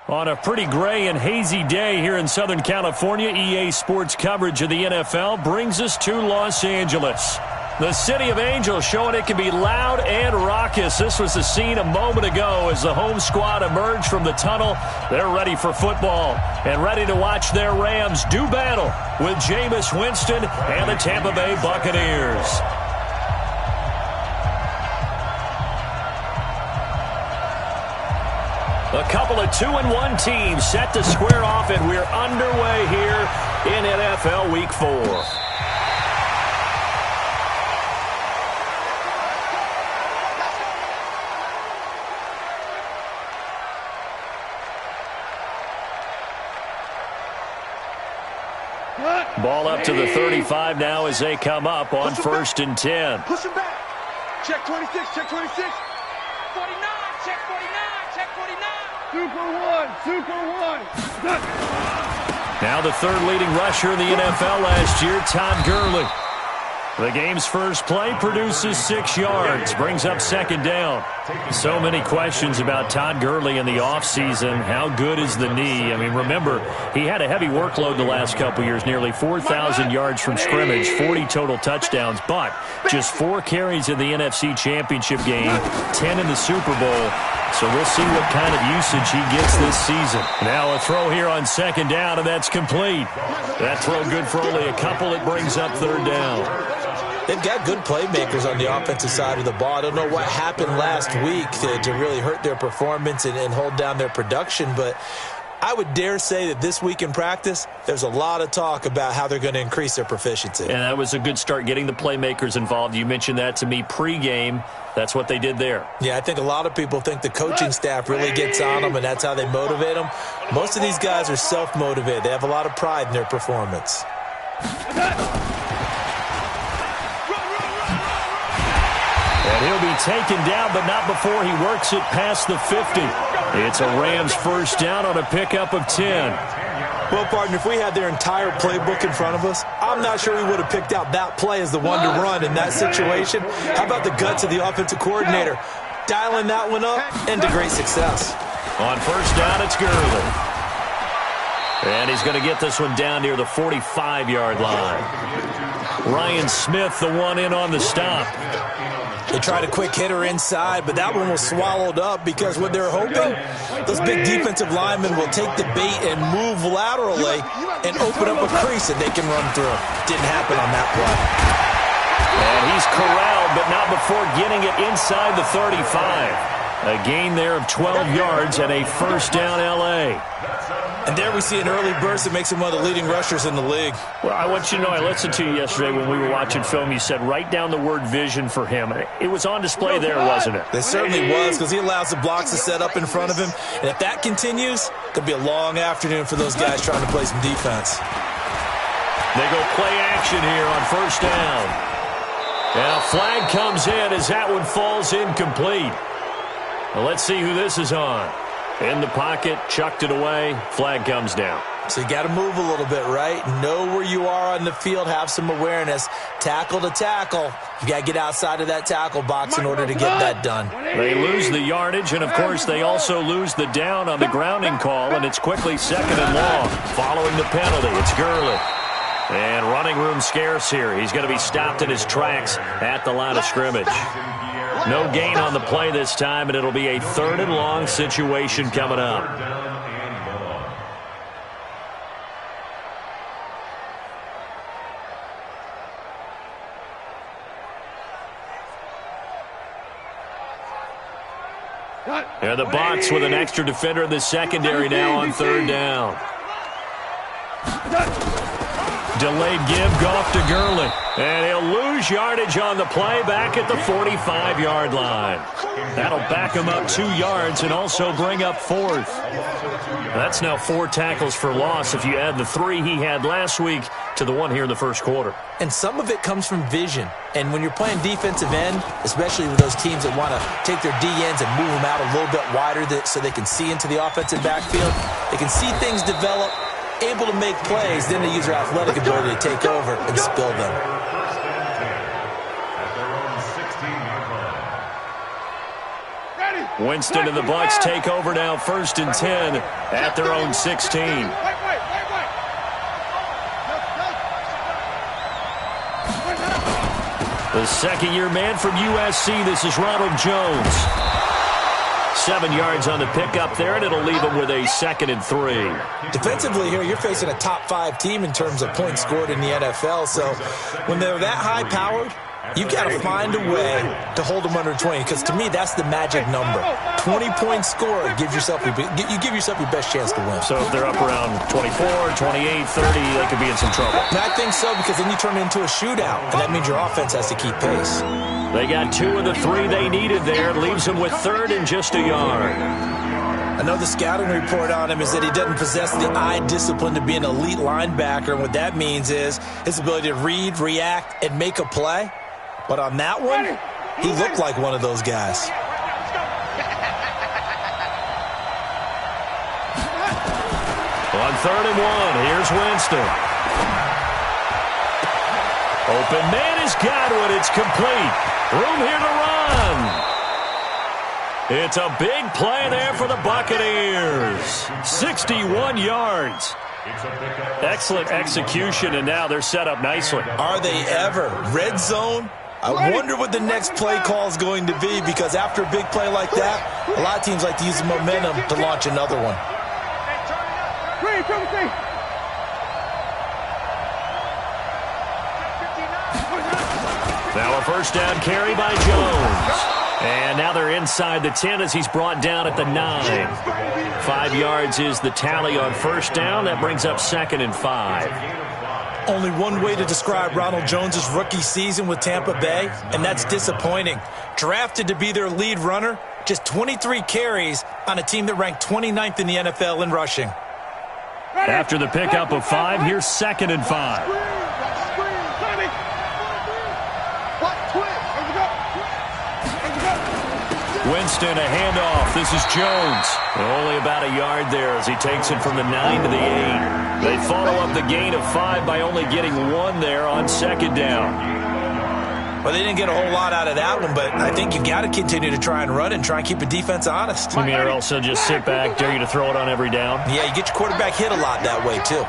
On a pretty gray and hazy day here in Southern California, EA Sports coverage of the NFL brings us to Los Angeles. The City of Angels showing it can be loud and raucous. This was the scene a moment ago as the home squad emerged from the tunnel. They're ready for football and ready to watch their Rams do battle with Jameis Winston and the Tampa Bay Buccaneers. A couple of 2-1 teams set to square off, and we're underway here in NFL Week 4. Ball up to the 35 now as they come up on 1st and 10. Push him back. Check 26, check 26. 49, check 49, check 49. Super one. Now the third leading rusher in the NFL last year, Todd Gurley. The game's first play produces 6 yards, brings up 2nd down. So many questions about Todd Gurley in the offseason. How good is the knee? I mean, remember, he had a heavy workload the last couple years, nearly 4,000 yards from scrimmage, 40 total touchdowns, but just 4 carries in the NFC Championship game, 10 in the Super Bowl. So we'll see what kind of usage he gets this season. Now a throw here on 2nd down, and that's complete. That throw good for only a couple. It brings up 3rd down. They've got good playmakers on the offensive side of the ball. I don't know what happened last week to really hurt their performance and hold down their production, but I would dare say that this week in practice, there's a lot of talk about how they're going to increase their proficiency. And that was a good start, getting the playmakers involved. You mentioned that to me pregame. That's what they did there. Yeah, I think a lot of people think the coaching staff really gets on them, and that's how they motivate them. Most of these guys are self-motivated. They have a lot of pride in their performance. And he'll be taken down, but not before he works it past the 50. It's a Rams 1st down on a pickup of 10. Well, partner, if we had their entire playbook in front of us, I'm not sure we would have picked out that play as the one to run in that situation. How about the guts of the offensive coordinator? Dialing that one up into great success. On 1st down, it's Gurley. And he's going to get this one down near the 45-yard line. Ryan Smith, the one in on the stop. They tried a quick hitter inside, but that one was swallowed up because what they're hoping, those big defensive linemen will take the bait and move laterally and open up a crease that they can run through. Didn't happen on that play. And he's corralled, but not before getting it inside the 35. A gain there of 12 yards and a 1st down L.A. And there we see an early burst that makes him one of the leading rushers in the league. Well, I want you to know, I listened to you yesterday when we were watching film. You said write down the word vision for him. It was on display there, wasn't it? It certainly was, because he allows the blocks to set up in front of him. And if that continues, it could be a long afternoon for those guys trying to play some defense. They go play action here on 1st down. And a flag comes in as that one falls incomplete. Well, let's see who this is on. In the pocket, chucked it away, flag comes down. So you got to move a little bit, right? Know where you are on the field, have some awareness. Tackle to tackle. You got to get outside of that tackle box in order to get that done. They lose the yardage, and of course they also lose the down on the grounding call, and it's quickly 2nd and long. Following the penalty, it's Gurley. And running room scarce here. He's going to be stopped in his tracks at the line of scrimmage. No gain on the play this time, and it'll be a 3rd and long situation coming up. And the Bucs with an extra defender in the secondary now on 3rd down. Delayed give, Goff to Gurley. And he'll lose yardage on the play back at the 45-yard line. That'll back him up 2 yards and also bring up 4th. That's now 4 tackles for loss if you add the 3 he had last week to the 1 here in the 1st quarter. And some of it comes from vision. And when you're playing defensive end, especially with those teams that want to take their DNs and move them out a little bit wider so they can see into the offensive backfield, they can see things develop, able to make plays, then they use their athletic ability to take over and spill them. Winston and the Bucs take over now, 1st and 10 at their own 16. The second-year man from USC, this is Ronald Jones. 7 yards on the pickup there, and it'll leave him with a 2nd and 3. Defensively here, you're facing a top-5 team in terms of points scored in the NFL, so when they're that high-powered, you got to find a way to hold them under 20, because to me, that's the magic number. 20 points scored, you give yourself your best chance to win. So if they're up around 24, 28, 30, they could be in some trouble. And I think so, because then you turn it into a shootout, and that means your offense has to keep pace. They got 2 of the 3 they needed there. Leaves them with 3rd and just a yard. I know the scouting report on him is that he doesn't possess the eye discipline to be an elite linebacker. And what that means is his ability to read, react, and make a play. But on that one, he looked like one of those guys. On 3rd and 1, here's Winston. Open man is Godwin. It's complete. Room here to run. It's a big play there for the Buccaneers. 61 yards. Excellent execution, and now they're set up nicely. Are they ever? Red zone? I wonder what the next play call is going to be, because after a big play like that, a lot of teams like to use the momentum to launch another one. Now a 1st down carry by Jones. And now they're inside the 10 as he's brought down at the 9. 5 yards is the tally on 1st down. That brings up 2nd and 5. Only one way to describe Ronald Jones' rookie season with Tampa Bay, and that's disappointing. Drafted to be their lead runner, just 23 carries on a team that ranked 29th in the NFL in rushing. After the pickup of 5, here's 2nd and 5. Winston, a handoff. This is Jones. Only about a yard there as he takes it from the 9 to the 8. They follow up the gain of 5 by only getting 1 there on 2nd down. Well, they didn't get a whole lot out of that one, but I think you got to continue to try and run and try and keep the defense honest. You mean, or else they'll just sit back, dare you to throw it on every down? Yeah, you get your quarterback hit a lot that way, too.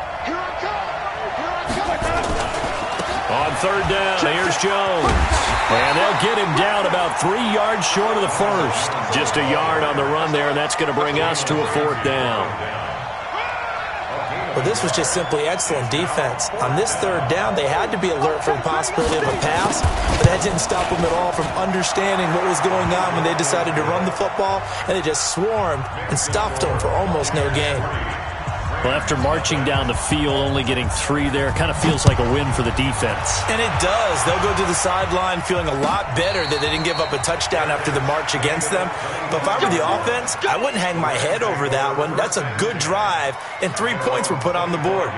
On 3rd down, here's Jones. And they'll get him down about 3 yards short of the 1st. Just a yard on the run there, and that's going to bring us to a 4th down. Well, this was just simply excellent defense. On this 3rd down, they had to be alert for the possibility of a pass, but that didn't stop them at all from understanding what was going on when they decided to run the football, and they just swarmed and stuffed them for almost no gain. Well, after marching down the field, only getting 3 there, kind of feels like a win for the defense. And it does. They'll go to the sideline feeling a lot better that they didn't give up a touchdown after the march against them. But if I were the offense, I wouldn't hang my head over that one. That's a good drive, and 3 points were put on the board.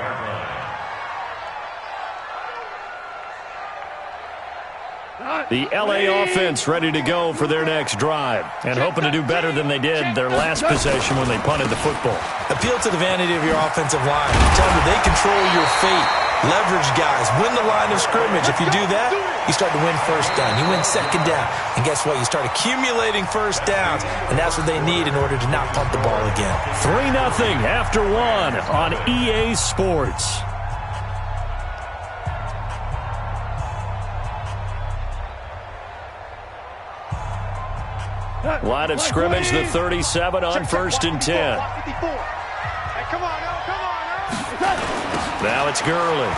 The L.A. offense ready to go for their next drive and hoping to do better than they did their last possession when they punted the football. Appeal to the vanity of your offensive line. Tell them they control your fate. Leverage guys. Win the line of scrimmage. If you do that, you start to win 1st down. You win 2nd down. And guess what? You start accumulating 1st downs, and that's what they need in order to not punt the ball again. 3-0 after 1 on EA Sports. Line of scrimmage, the 37 on 1st and 10. Now it's Gurley.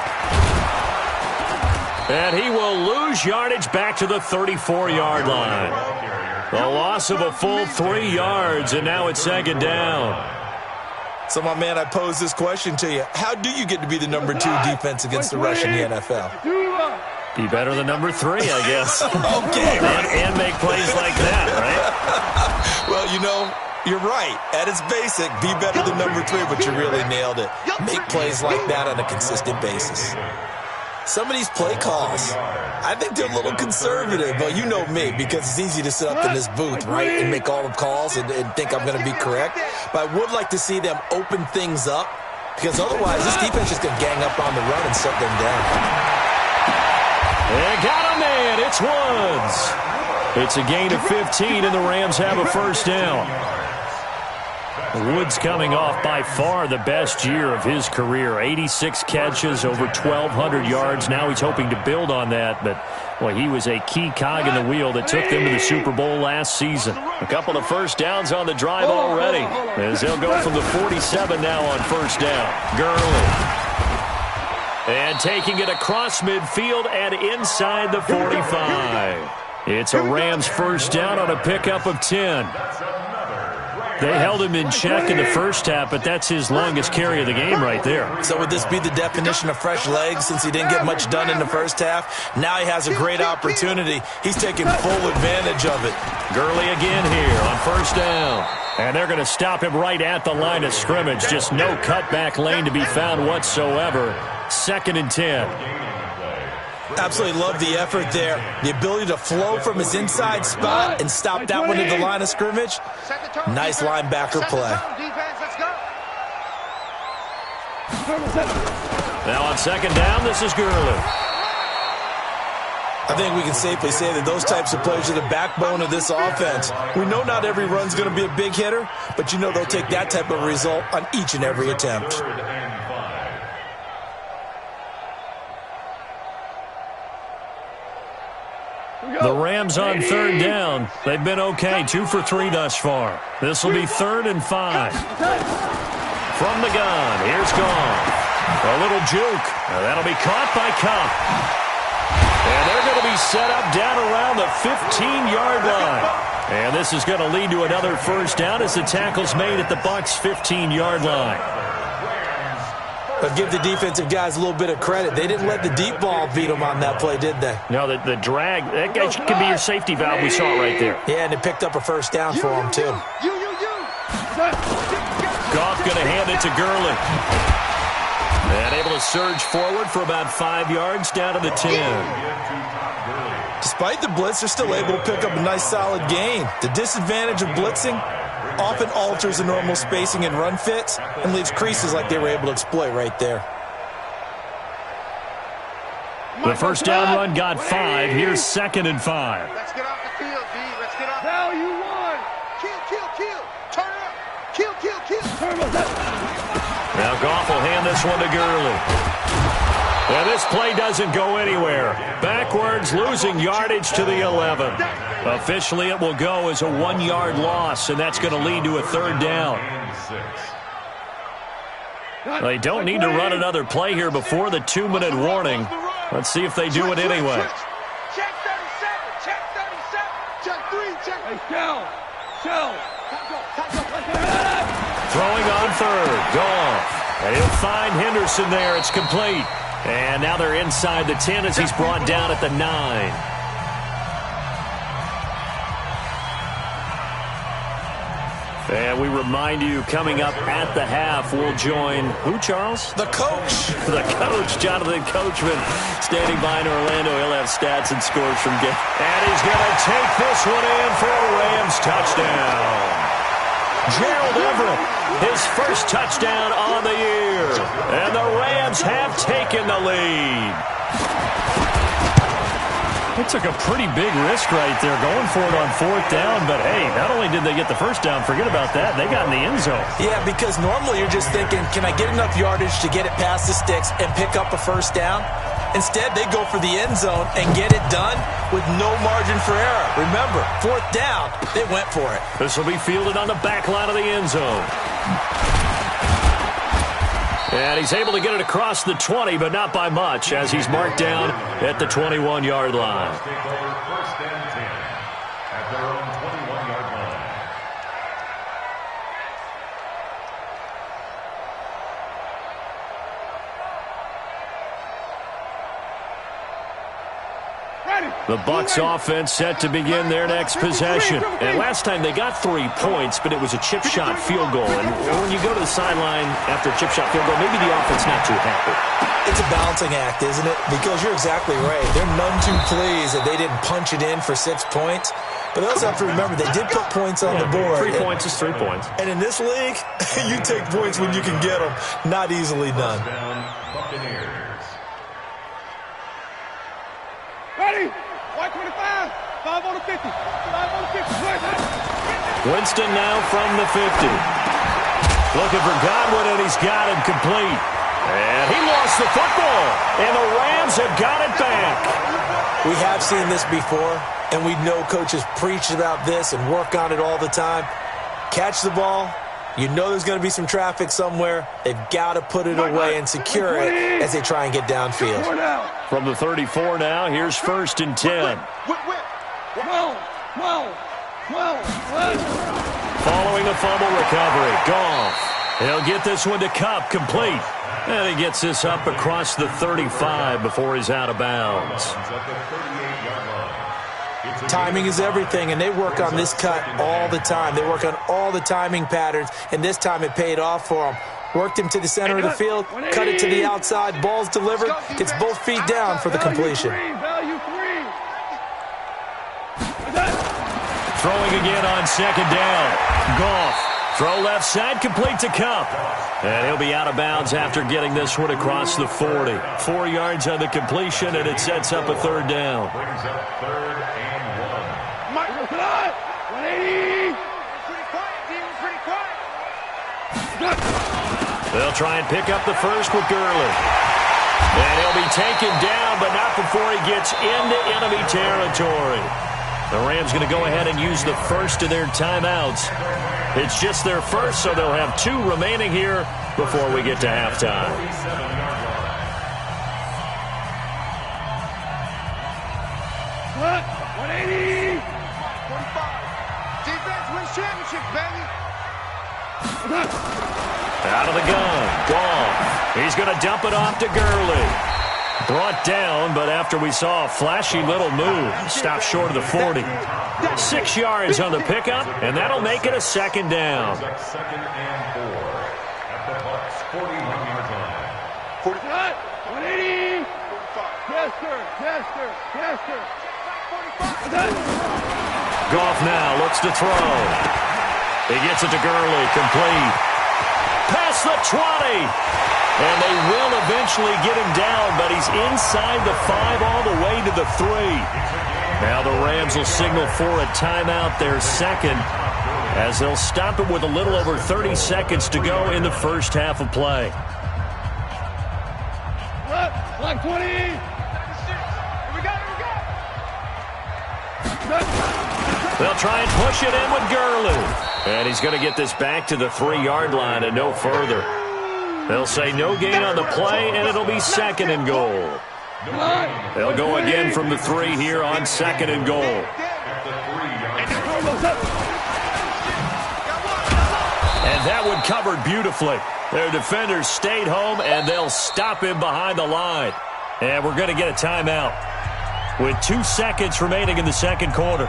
And he will lose yardage back to the 34-yard line. The loss of a full 3 yards, and now it's 2nd down. So, my man, I pose this question to you. How do you get to be the number 2 defense against the rush in the NFL? Be better than number 3, I guess. Okay, right. And make plays like that, right? Well, you know, you're right. At its basic, be better than number 3, but you really nailed it. Make plays like that on a consistent basis. Some of these play calls, I think they're a little conservative, but you know me, because it's easy to sit up in this booth, right, and make all the calls and think I'm going to be correct. But I would like to see them open things up, because otherwise this defense is going to gang up on the run and shut them down. They got a man. It's Woods. It's a gain of 15, and the Rams have a first down. Woods coming off by far the best year of his career. 86 catches, over 1,200 yards. Now he's hoping to build on that, but well, he was a key cog in the wheel that took them to the Super Bowl last season. A couple of first downs on the drive already, as they'll go from the 47 now on first down. Gurley. And taking it across midfield and inside the 45. It's a Rams first down on a pickup of 10. They held him in check in the first half, but that's his longest carry of the game right there. So would this be the definition of fresh legs since he didn't get much done in the first half? Now he has a great opportunity. He's taking full advantage of it. Gurley again here on first down. And they're going to stop him right at the line of scrimmage. Just no cutback lane to be found whatsoever. 2nd and 10. Absolutely love the effort there. The ability to flow from his inside spot and stop that one at the line of scrimmage. Nice linebacker play. Now on 2nd down, this is Gurley. I think we can safely say that those types of plays are the backbone of this offense. We know not every run's going to be a big hitter, but you know they'll take that type of result on each and every attempt. The Rams on 3rd down. They've been okay, 2 for 3 thus far. This will be 3rd and 5. From the gun, here's Goff. A little juke. That'll be caught by Cup. And they're going to be set up down around the 15-yard line. And this is going to lead to another first down as the tackle's made at the Bucs' 15-yard line. But give the defensive guys a little bit of credit. They didn't let the deep ball beat them on that play, did they? No, the drag, that guy could be your safety valve. We saw it right there. Yeah, and it picked up a first down for him, too. Goff going to hand it to Gurley. And able to surge forward for about 5 yards down to the 10. Despite the blitz, they're still able to pick up a nice solid gain. The disadvantage of blitzing often alters the normal spacing and run fits and leaves creases like they were able to exploit right there. The first down run got 5. Here's 2nd and 5. Let's get off the field, D. Let's get off. Now you won. Kill. Turn up. Kill. Turn up. Now Goff will hand this one to Gurley. And this play doesn't go anywhere. Backwards, losing yardage to the 11. Officially, it will go as a 1-yard loss, and that's going to lead to a 3rd down. They don't need to run another play here before the 2-minute warning. Let's see if they do it anyway. Check 37. Check 37. Check 3. Check. Hey, Shell. Throwing on 3rd. Goff. And he'll find Henderson there. It's complete. And now they're inside the 10 as he's brought down at the 9. And we remind you, coming up at the half, we'll join who, Charles? The coach. The coach, Jonathan Coachman, standing by in Orlando. He'll have stats and scores from game. And he's going to take this one in for a Rams touchdown. Gerald Everett, his first touchdown on the year. And the Rams have taken the lead. They took a pretty big risk right there going for it on 4th down. But, hey, not only did they get the first down, forget about that, they got in the end zone. Yeah, because normally you're just thinking, can I get enough yardage to get it past the sticks and pick up a first down? Instead, they go for the end zone and get it done with no margin for error. Remember, 4th down, they went for it. This will be fielded on the back line of the end zone. And he's able to get it across the 20, but not by much, as he's marked down at the 21-yard line. The Bucs offense set to begin their next possession. And last time they got 3 points, but it was a chip shot field goal. And when you go to the sideline after a chip shot field goal, maybe the offense not too happy. It's a balancing act, isn't it? Because you're exactly right. They're none too pleased that they didn't punch it in for 6 points. But they also have to remember they did put points on the board. 3 points is 3 points. And in this league, you take points when you can get them. Not easily done. Ready? White 25. 5 on the 50. 5 on the 50. Winston now from the 50. Looking for Godwin, and he's got him complete. And he lost the football, and the Rams have got it back. We have seen this before, and we know coaches preach about this and work on it all the time. Catch the ball. You know there's going to be some traffic somewhere. They've got to put it away and secure it as they try and get downfield. From the 34 now, here's 1st and 10. Following a fumble recovery, Goff. He'll get this one to Kupp, complete. And he gets this up across the 35 before he's out of bounds. Timing is everything, and they work on this cut all the time. They work on all the timing patterns, and this time it paid off for him. Worked him to the center of the field, cut it to the outside, ball's delivered, gets both feet down for the completion. Throwing again on 2nd down. Goff. Throw left side, complete to Kupp. And he'll be out of bounds after getting this one across the 40. 4 yards on the completion, and it sets up a 3rd down. Brings up 3rd and 1. Mike, 180. Pretty quiet. They'll try and pick up the first with Gurley. And he'll be taken down, but not before he gets into enemy territory. The Rams going to go ahead and use the first of their timeouts. It's just their first, so they'll have 2 remaining here before we get to halftime. What? 180. 45. Defense wins championships, baby. Out of the gun. Goff. He's going to dump it off to Gurley. Brought down, but after we saw a flashy little move, stopped short of the 40. 6 yards on the pickup, and that'll make it a 2nd down. 2nd and 4 at the Bucs 41-yard line. 180. Chester. Goff now looks to throw. He gets it to Gurley, complete. Past the 20. And they will eventually get him down, but he's inside the 5 all the way to the 3. Now the Rams will signal for a timeout, their 2nd, as they'll stop it with a little over 30 seconds to go in the first half of play. Like 20. Here we go. They'll try and push it in with Gurley. And he's going to get this back to the 3-yard line and no further. They'll say no gain on the play, and it'll be 2nd and goal. They'll go again from the 3 here on 2nd and goal. And that one covered beautifully. Their defenders stayed home, and they'll stop him behind the line. And we're going to get a timeout with 2 seconds remaining in the 2nd quarter.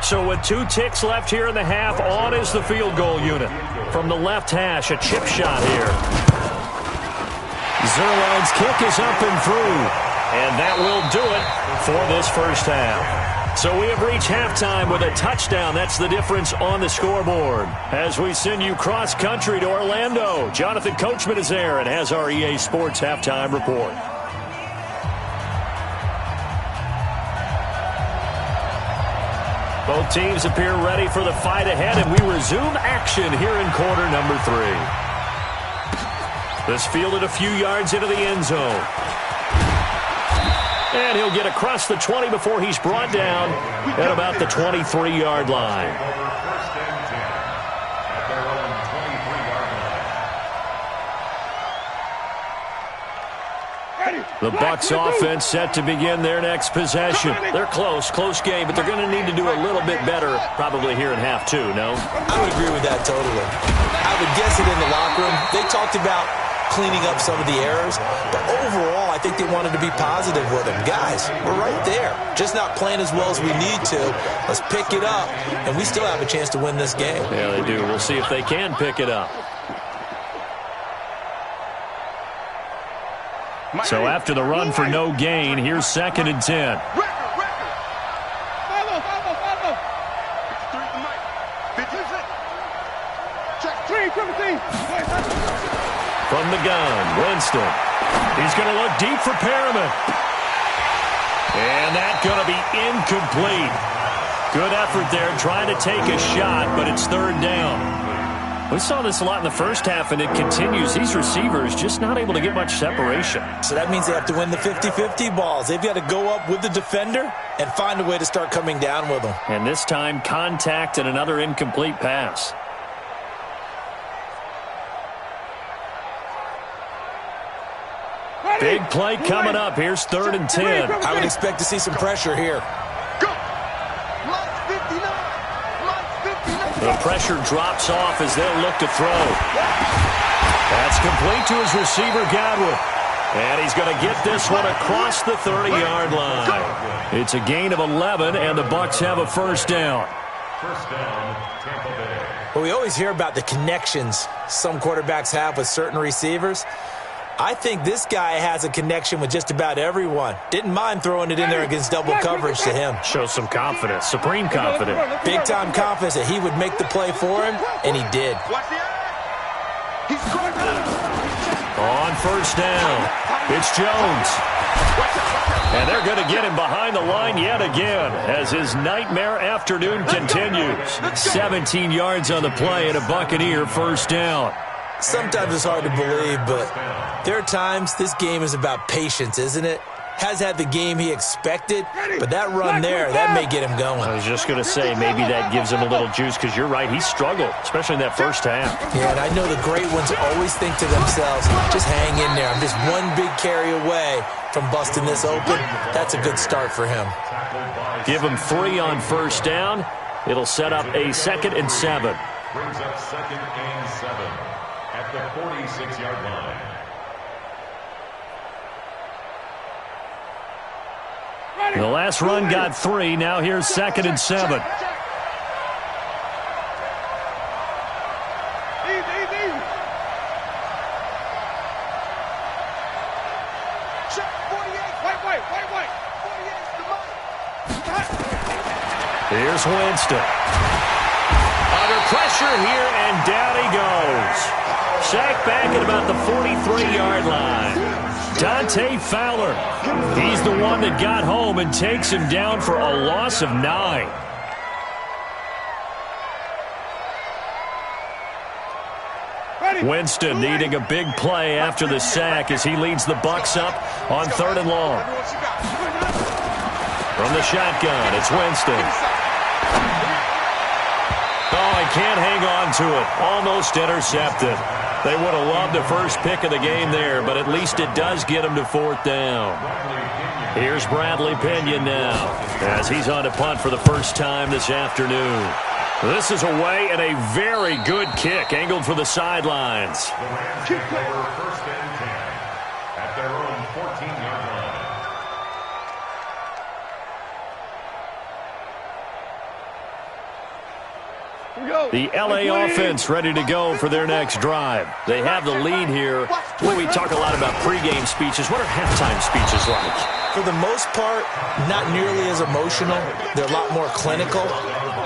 So with 2 ticks left here in the half, on is the field goal unit. From the left hash, a chip shot here. Zerline's kick is up and through. And that will do it for this first half. So we have reached halftime with a touchdown. That's the difference on the scoreboard. As we send you cross-country to Orlando, Jonathan Coachman is there and has our EA Sports halftime report. Both teams appear ready for the fight ahead, and we resume action here in quarter number 3. This fielded a few yards into the end zone. And he'll get across the 20 before he's brought down at about the 23-yard line. The Bucs offense set to begin their next possession. They're close game, but they're going to need to do a little bit better probably here in half 2, no? I would agree with that totally. I would guess it in the locker room. They talked about cleaning up some of the errors, but overall, I think they wanted to be positive with them. Guys, we're right there. Just not playing as well as we need to. Let's pick it up, and we still have a chance to win this game. Yeah, they do. We'll see if they can pick it up. So after the run for no gain, here's 2nd and 10. From the gun, Winston. He's going to look deep for Perriman. And that's going to be incomplete. Good effort there trying to take a shot, but it's third down. We saw this a lot in the first half, and it continues. These receivers just not able to get much separation. So that means they have to win the 50-50 balls. They've got to go up with the defender and find a way to start coming down with them. And this time, contact and another incomplete pass. Big play coming up. Here's 3rd and 10. I would expect to see some pressure here. The pressure drops off as they'll look to throw. That's complete to his receiver, Godwin. And he's going to get this one across the 30-yard line. It's a gain of 11, and the Bucs have a first down. First down, Tampa Bay. Well, we always hear about the connections some quarterbacks have with certain receivers. I think this guy has a connection with just about everyone. Didn't mind throwing it in there against double coverage to him. Shows some confidence, supreme confidence. Big-time confidence that he would make the play for him, and he did. On first down, it's Jones. And they're going to get him behind the line yet again as his nightmare afternoon continues. 17 yards on the play and a Buccaneer first down. Sometimes it's hard to believe, but there are times this game is about patience, isn't it? Has had the game he expected, but that run there, that may get him going. I was just going to say, maybe that gives him a little juice, because you're right, he struggled, especially in that first half. Yeah, and I know the great ones always think to themselves, just hang in there. I'm just one big carry away from busting this open. That's a good start for him. Give him 3 on first down. It'll set up a 2nd and 7. Brings up 2nd and 7 at the 46-yard line. The last run got 3. Now here's 2nd and 7. Here's Winston. Under pressure here, and down he goes. Sacked back at about the 43-yard line. Dante Fowler, he's the one that got home and takes him down for a loss of 9. Winston needing a big play after the sack as he leads the Bucs up on 3rd and long. From the shotgun, it's Winston. Oh, he can't hang on to it. Almost intercepted. They would have loved the first pick of the game there, but at least it does get him to 4th down. Here's Bradley Pinion now as he's on to punt for the first time this afternoon. This is away and a very good kick angled for the sidelines. The Rams take over 1st and 10 at their own 14-yard line. The L.A. offense ready to go for their next drive. They have the lead here. Well, we talk a lot about pregame speeches. What are halftime speeches like? For the most part, not nearly as emotional. They're a lot more clinical.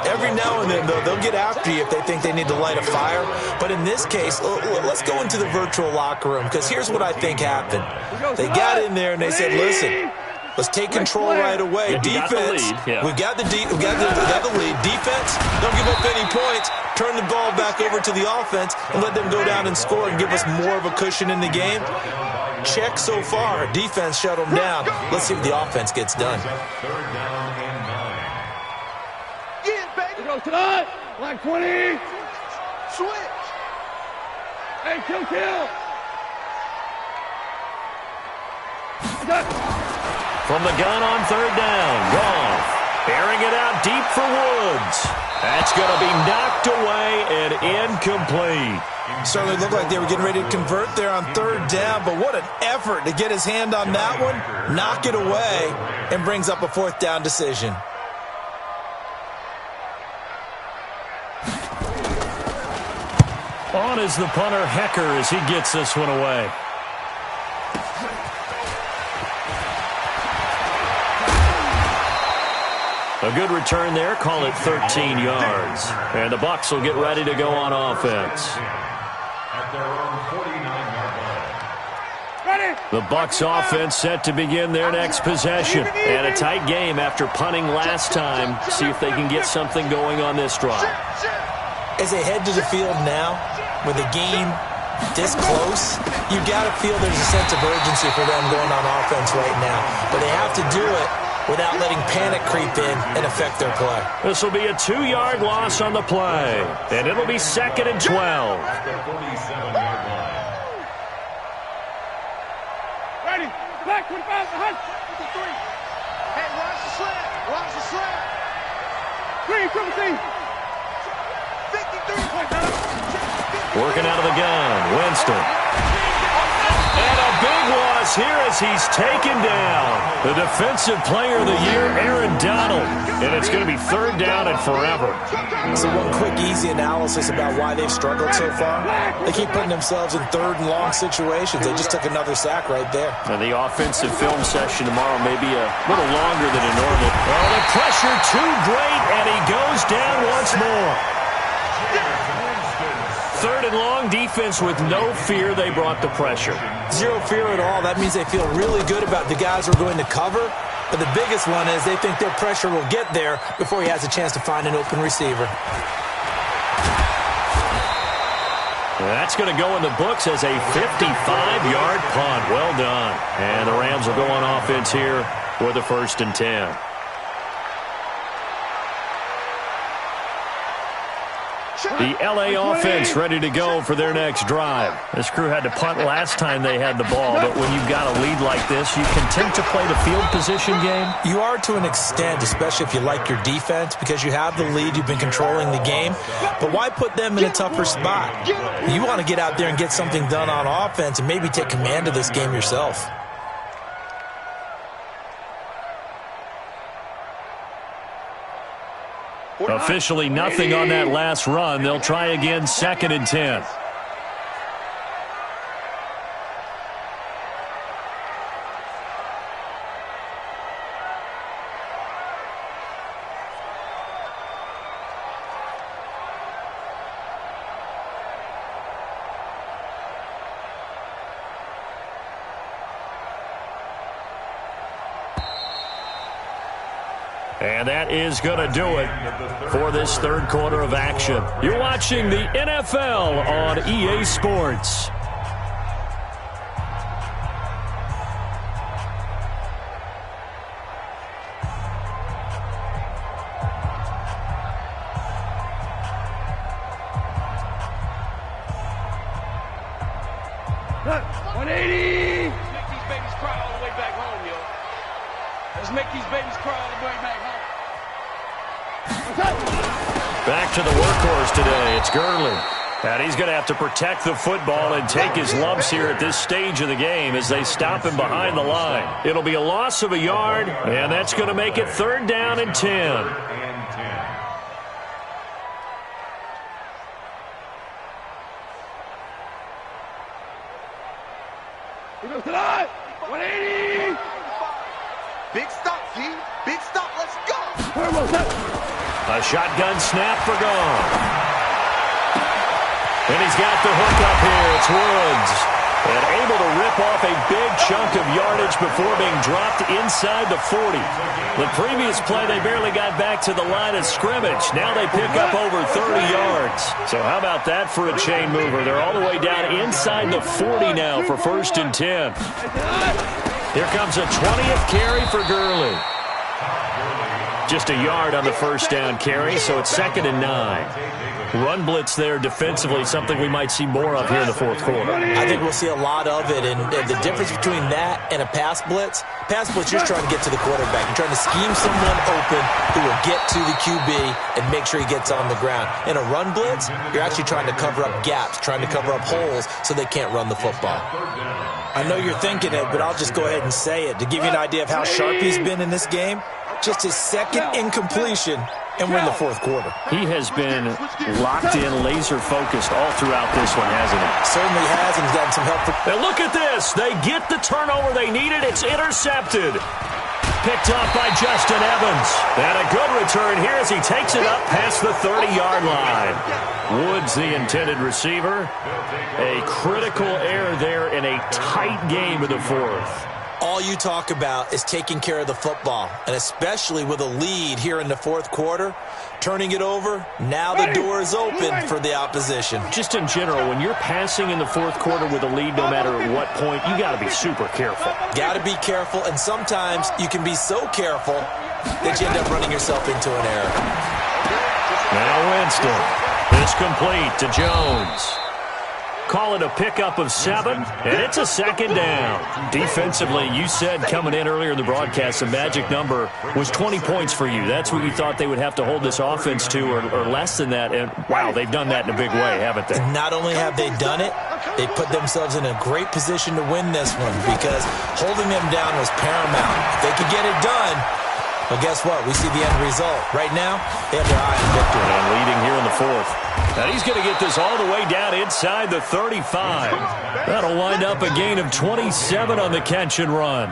Every now and then, though, they'll get after you if they think they need to light a fire. But in this case, let's go into the virtual locker room, because here's what I think happened. They got in there and they said, listen, let's take control right away. Defense, we got the lead. Defense, don't give up any points. Turn the ball back over to the offense and let them go down and score and give us more of a cushion in the game. Check so far. Defense shut them down. Let's see what the offense gets done. 3rd down and 9. Go to the black 20. Switch. Hey, kill. From the gun on 3rd down, Goff airing it out deep for Woods. That's going to be knocked away and incomplete. Certainly looked like they were getting ready to convert there on 3rd down, but what an effort to get his hand on that one, knock it away, and brings up a 4th down decision. On is the punter, Hecker, as he gets this one away. A good return there, call it 13 yards. And the Bucs will get ready to go on offense. At their own 49-yard line. Ready. The Bucs offense set to begin their next possession. And a tight game after punting last time. See if they can get something going on this drive. As they head to the field now, with the game this close, you got to feel there's a sense of urgency for them going on offense right now. But they have to do it without letting panic creep in and affect their play. This will be a 2-yard loss on the play. And it'll be 2nd and 12. At the 47-yard line. Ready. Black 25, 153. Hey, watch the slant. Watch the slant. Green, triple team. 53. Working out of the gun, Winston. And a big loss here as he's taken down. The Defensive Player of the Year, Aaron Donald. And it's going to be 3rd down and forever. So one quick, easy analysis about why they've struggled so far. They keep putting themselves in 3rd and long situations. They just took another sack right there. And the offensive film session tomorrow may be a little longer than a normal. Oh, the pressure too great, and he goes down once more. 3rd and long, defense with no fear. They brought the pressure. Zero fear at all. That means they feel really good about the guys who are going to cover. But the biggest one is they think their pressure will get there before he has a chance to find an open receiver. That's going to go in the books as a 55-yard punt. Well done. And the Rams will go on offense here with a 1st and 10. The L.A. offense ready to go for their next drive. This crew had to punt last time they had the ball, but when you've got a lead like this, you continue to play the field position game. You are to an extent, especially if you like your defense, because you have the lead, you've been controlling the game. But why put them in a tougher spot? You want to get out there and get something done on offense and maybe take command of this game yourself. Officially nothing on that last run. They'll try again, 2nd and 10. And that is going to do it for this 3rd quarter of action. You're watching the NFL on EA Sports. Back to the workhorse today. It's Gurley. And he's going to have to protect the football and take his lumps here at this stage of the game as they stop him behind the line. It'll be a loss of a yard, and that's going to make it 3rd down and 10. He goes to the 180. Big stop, G. Big stop. Let's go. A shotgun snap for gone. And he's got the hook up here. It's Woods. And able to rip off a big chunk of yardage before being dropped inside the 40. The previous play, they barely got back to the line of scrimmage. Now they pick up over 30 yards. So how about that for a chain mover? They're all the way down inside the 40 now for 1st and 10. Here comes a 20th carry for Gurley. Just a yard on the 1st down carry, so it's 2nd and 9. Run blitz there defensively, something we might see more of here in the 4th quarter. I think we'll see a lot of it, and the difference between that and a pass blitz, you're just trying to get to the quarterback. You're trying to scheme someone open who will get to the QB and make sure he gets on the ground. In a run blitz, you're actually trying to cover up gaps, trying to cover up holes so they can't run the football. I know you're thinking it, but I'll just go ahead and say it. To give you an idea of how sharp he's been in this game, just his 2nd incompletion, and we're in the 4th quarter. He has been locked in, laser-focused all throughout this one, hasn't he? Certainly has, and he's gotten some help. And look at this. They get the turnover they needed. It's intercepted. picked off by Justin Evans. And a good return here as he takes it up past the 30-yard line. Woods, the intended receiver. A critical error there in a tight game of the fourth. All you talk about is taking care of the football, and especially with a lead here in the fourth quarter, turning it over, now the door is open for the opposition. Just in general, when you're passing in the fourth quarter with a lead, no matter at what point, you got to be super careful. Got to be careful, and sometimes you can be so careful that you end up running yourself into an error. Now Winston. It's complete to Jones. Call it a pickup of 7, and it's a second down. Defensively, you said coming in earlier in the broadcast, the magic number was 20 points for you. That's what you thought they would have to hold this offense to, or less than that. And, wow, they've done that in a big way, haven't they? And not only have they done it, they put themselves in a great position to win this one because holding them down was paramount. If they could get it done, well, guess what? We see the end result. Right now, they have their eye on victory. And leading here in the fourth. And he's going to get this all the way down inside the 35. That'll wind up a gain of 27 on the catch and run.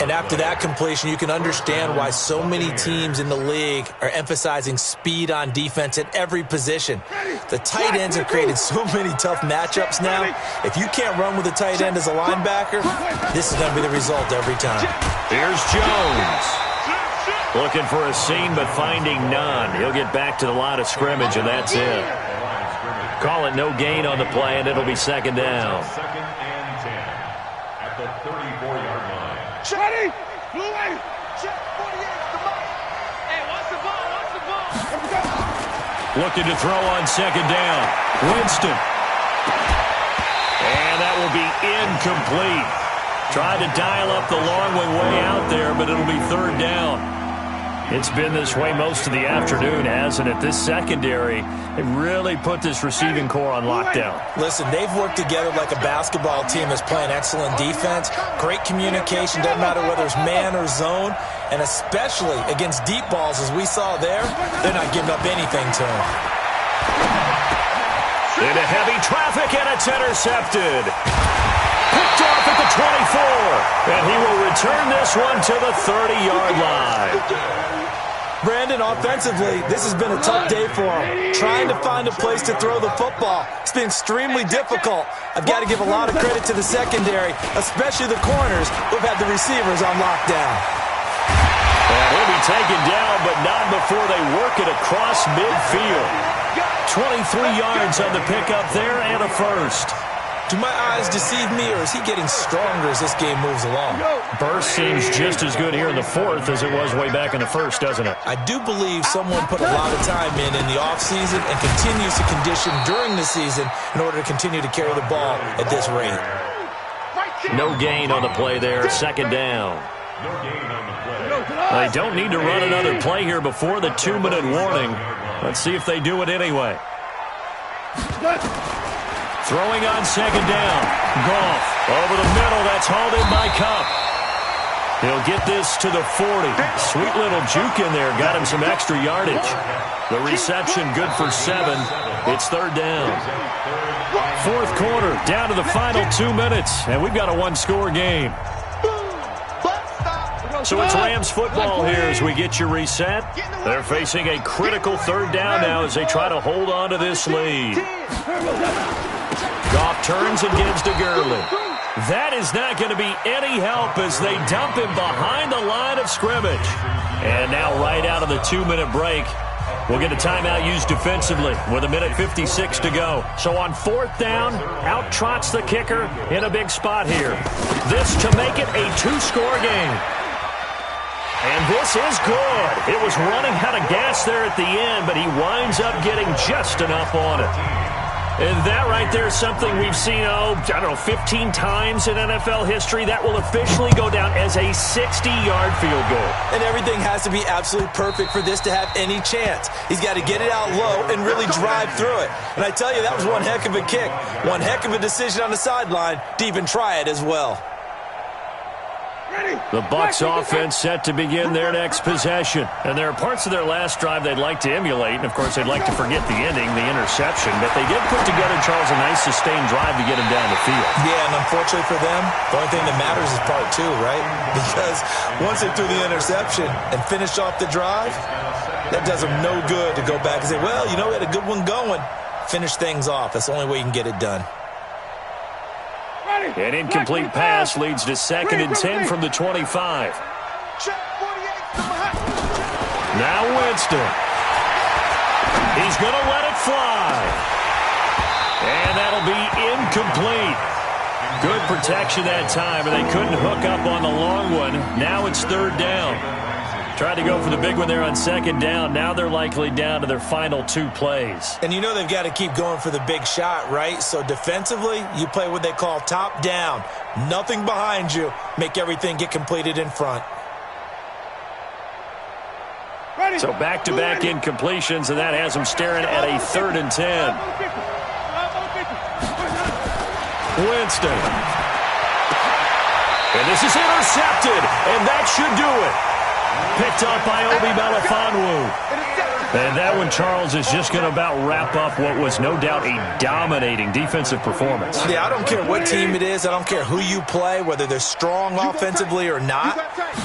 And after that completion, you can understand why so many teams in the league are emphasizing speed on defense at every position. The tight ends have created so many tough matchups now. If you can't run with a tight end as a linebacker, this is going to be the result every time. Here's Jones. Looking for a seam, but finding none. He'll get back to the line of scrimmage, and that's it. Call it no gain on the play, and it'll be second down. Second and 10 at the 34-yard line. Ready? Blue wave. Check 48. The ball. Hey, watch the ball. Watch the ball. Looking to throw on second down. Winston. And that will be incomplete. Tried to dial up the long way out there, but it'll be third down. It's been this way most of the afternoon, hasn't it? This secondary, they really put this receiving core on lockdown. Listen, they've worked together like a basketball team that's playing excellent defense. Great communication, doesn't matter whether it's man or zone. And especially against deep balls, as we saw there, they're not giving up anything to them. Into heavy traffic, and it's intercepted. Picked off at the 24, and he will return this one to the 30-yard line. Brandon, offensively, this has been a tough day for him. Trying to find a place to throw the football. It's been extremely difficult. I've got to give a lot of credit to the secondary, especially the corners who've had the receivers on lockdown. And he'll be taken down, but not before they work it across midfield. 23 yards on the pickup there and a first. Do my eyes deceive me, or is he getting stronger as this game moves along? Burst seems just as good here in the fourth as it was way back in the first, doesn't it? I do believe someone put a lot of time in the offseason and continues to condition during the season in order to continue to carry the ball at this rate. No gain on the play there, second down. No gain on the play. They don't need to run another play here before the 2-minute warning. Let's see if they do it anyway. Throwing on second down. Goff over the middle. That's hauled in by Cup. He'll get this to the 40. Sweet little juke in there. Got him some extra yardage. The reception good for 7. It's third down. Fourth quarter, down to the final 2 minutes. And we've got a one-score game. So it's Rams football here as we get you reset. They're facing a critical third down now as they try to hold on to this lead. Goff turns and gives to Gurley. That is not going to be any help as they dump him behind the line of scrimmage. And now right out of the 2-minute break, we'll get a timeout used defensively with 1:56 to go. So on fourth down, out trots the kicker in a big spot here. This to make it a 2-score game. And this is good. It was running out of gas there at the end, but he winds up getting just enough on it. And that right there is something we've seen, 15 times in NFL history. That will officially go down as a 60-yard field goal. And everything has to be absolutely perfect for this to have any chance. He's got to get it out low and really drive through it. And I tell you, that was one heck of a kick. One heck of a decision on the sideline to even try it as well. The Bucs offense set to begin their next possession. And there are parts of their last drive they'd like to emulate. And, of course, they'd like to forget the ending, the interception. But they did put together, Charles, a nice sustained drive to get him down the field. Yeah, and unfortunately for them, the only thing that matters is part two, right? Because once they threw the interception and finished off the drive, that does them no good to go back and say, well, you know, we had a good one going. Finish things off. That's the only way you can get it done. An incomplete pass leads to 2nd and 10 from the 25. Now Winston. He's going to let it fly. And that'll be incomplete. Good protection that time, and they couldn't hook up on the long one. Now it's 3rd down. Tried to go for the big one there on 2nd down. Now they're likely down to their final 2 plays. And you know they've got to keep going for the big shot, right? So defensively, you play what they call top down. Nothing behind you. Make everything get completed in front. So back-to-back incompletions, and that has them staring at a 3rd and 10. Winston. And this is intercepted, and that should do it. Picked up by Obi Melifonwu. And that one, Charles, is just going to about wrap up what was no doubt a dominating defensive performance. Yeah, I don't care what team it is. I don't care who you play, whether they're strong offensively or not.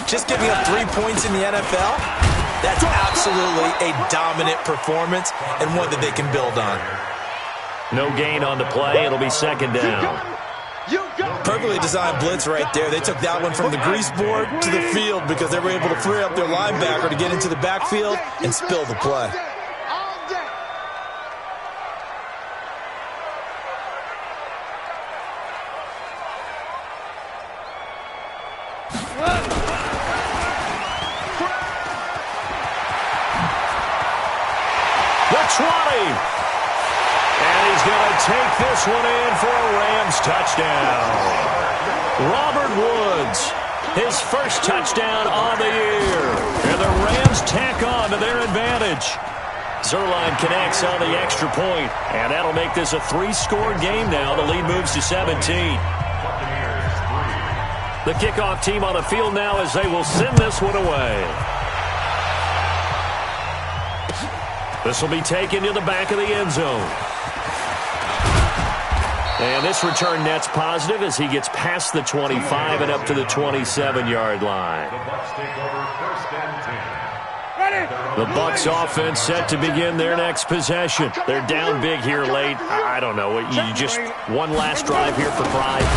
Just giving up 3 points in the NFL, that's absolutely a dominant performance and one that they can build on. No gain on the play. It'll be 2nd down. Perfectly designed blitz right there. They took that one from the grease board to the field because they were able to free up their linebacker to get into the backfield and spill the play. The 20. And he's going to take this one in for a Rams touchdown. Robert Woods, his first touchdown on the year. And the Rams tack on to their advantage. Zerline connects on the extra point, and that'll make this a 3-score game now. The lead moves to 17. The kickoff team on the field now as they will send this one away. This will be taken to the back of the end zone. And this return net's positive as he gets past the 25 and up to the 27-yard line. The Bucs offense set to begin their next possession. They're down big here late. I don't know. You just one last drive here for pride.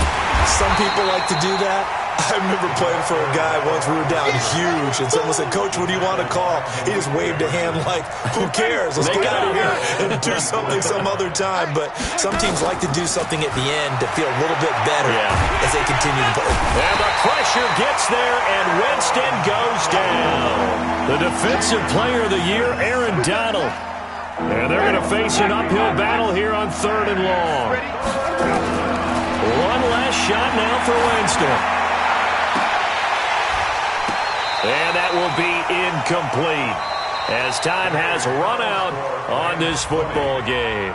Some people like to do that. I remember playing for a guy once. We were down huge, and someone said, "Coach, what do you want to call?" He just waved a hand like, "Who cares? Let's get out of here and do something some other time." But some teams like to do something at the end to feel a little bit better as they continue to play. And the pressure gets there, and Winston goes down. The defensive player of the year, Aaron Donald. And they're going to face an uphill battle here on 3rd and long. One last shot now for Winston. And that will be incomplete as time has run out on this football game.